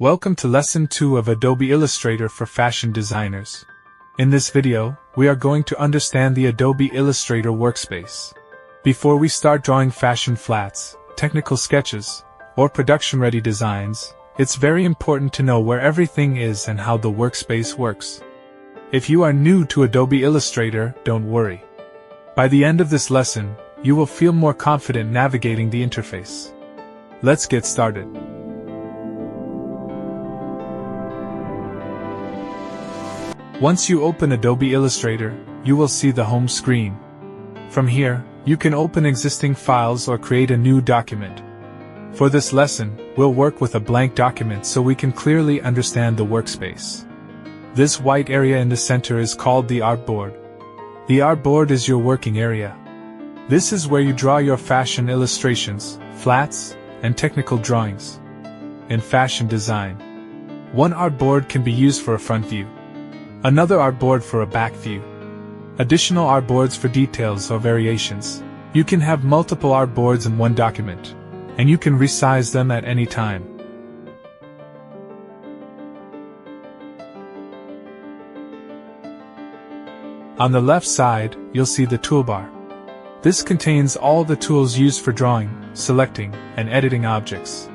Welcome to Lesson 2 of Adobe Illustrator for Fashion Designers. In this video, we are going to understand the Adobe Illustrator workspace. Before we start drawing fashion flats, technical sketches, or production-ready designs, it's very important to know where everything is and how the workspace works. If you are new to Adobe Illustrator, don't worry. By the end of this lesson, you will feel more confident navigating the interface. Let's get started. Once you open Adobe Illustrator, you will see the home screen. From here, you can open existing files or create a new document. For this lesson, we'll work with a blank document so we can clearly understand the workspace. This white area in the center is called the Artboard. The Artboard is your working area. This is where you draw your fashion illustrations, flats, and technical drawings. In fashion design, one artboard can be used for a front view, another artboard for a back view, additional artboards for details or variations. You can have multiple artboards in one document, and you can resize them at any time. On the left side, you'll see the toolbar. This contains all the tools used for drawing, selecting, and editing objects.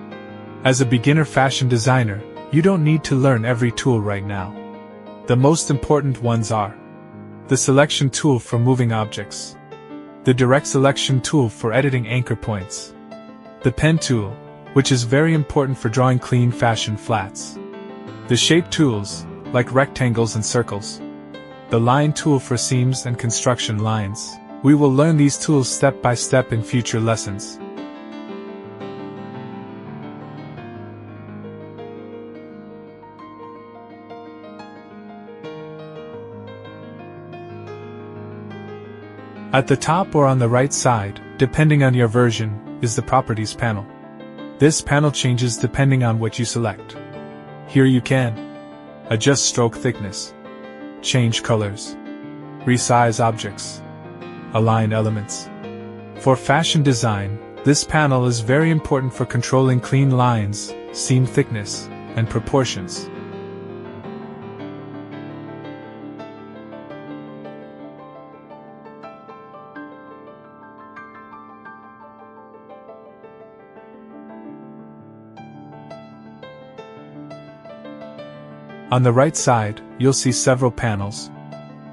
As a beginner fashion designer, you don't need to learn every tool right now. The most important ones are the selection tool for moving objects, the direct selection tool for editing anchor points, the pen tool, which is very important for drawing clean fashion flats, the shape tools, like rectangles and circles, the line tool for seams and construction lines. We will learn these tools step by step in future lessons. At the top or on the right side, depending on your version, is the Properties panel. This panel changes depending on what you select. Here you can adjust stroke thickness, change colors, resize objects, align elements. For fashion design, this panel is very important for controlling clean lines, seam thickness, and proportions. On the right side, you'll see several panels.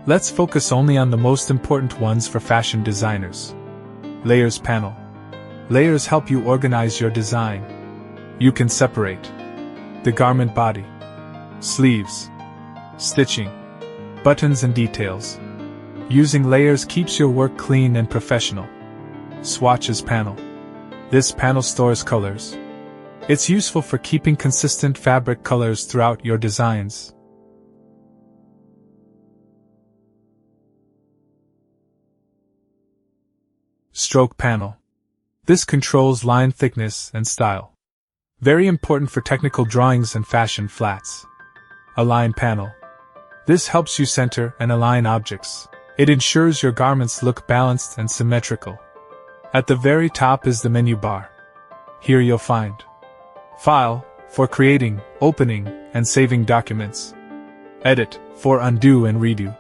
Let's focus only on the most important ones for fashion designers. Layers panel. Layers help you organize your design. You can separate the garment body, sleeves, stitching, buttons and details. Using layers keeps your work clean and professional. Swatches panel. This panel stores colors. It's useful for keeping consistent fabric colors throughout your designs. Stroke panel. This controls line thickness and style. Very important for technical drawings and fashion flats. Align panel. This helps you center and align objects. It ensures your garments look balanced and symmetrical. At the very top is the menu bar. Here you'll find File, for creating, opening, and saving documents. Edit, for undo and redo.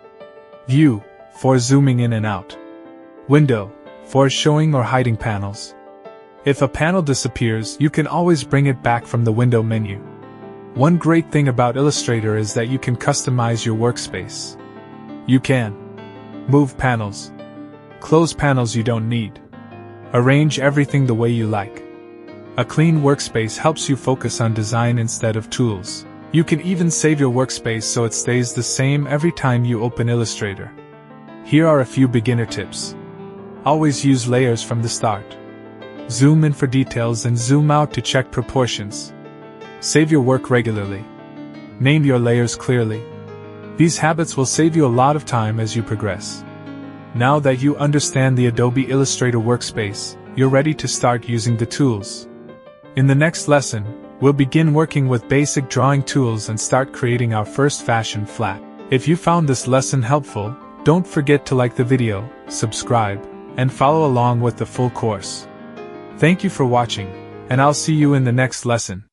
View, for zooming in and out. Window, for showing or hiding panels. If a panel disappears, you can always bring it back from the window menu. One great thing about Illustrator is that you can customize your workspace. You can move panels, close panels you don't need, arrange everything the way you like. A clean workspace helps you focus on design instead of tools. You can even save your workspace so it stays the same every time you open Illustrator. Here are a few beginner tips. Always use layers from the start. Zoom in for details and zoom out to check proportions. Save your work regularly. Name your layers clearly. These habits will save you a lot of time as you progress. Now that you understand the Adobe Illustrator workspace, you're ready to start using the tools. In the next lesson, we'll begin working with basic drawing tools and start creating our first fashion flat. If you found this lesson helpful, don't forget to like the video, subscribe, and follow along with the full course. Thank you for watching, and I'll see you in the next lesson.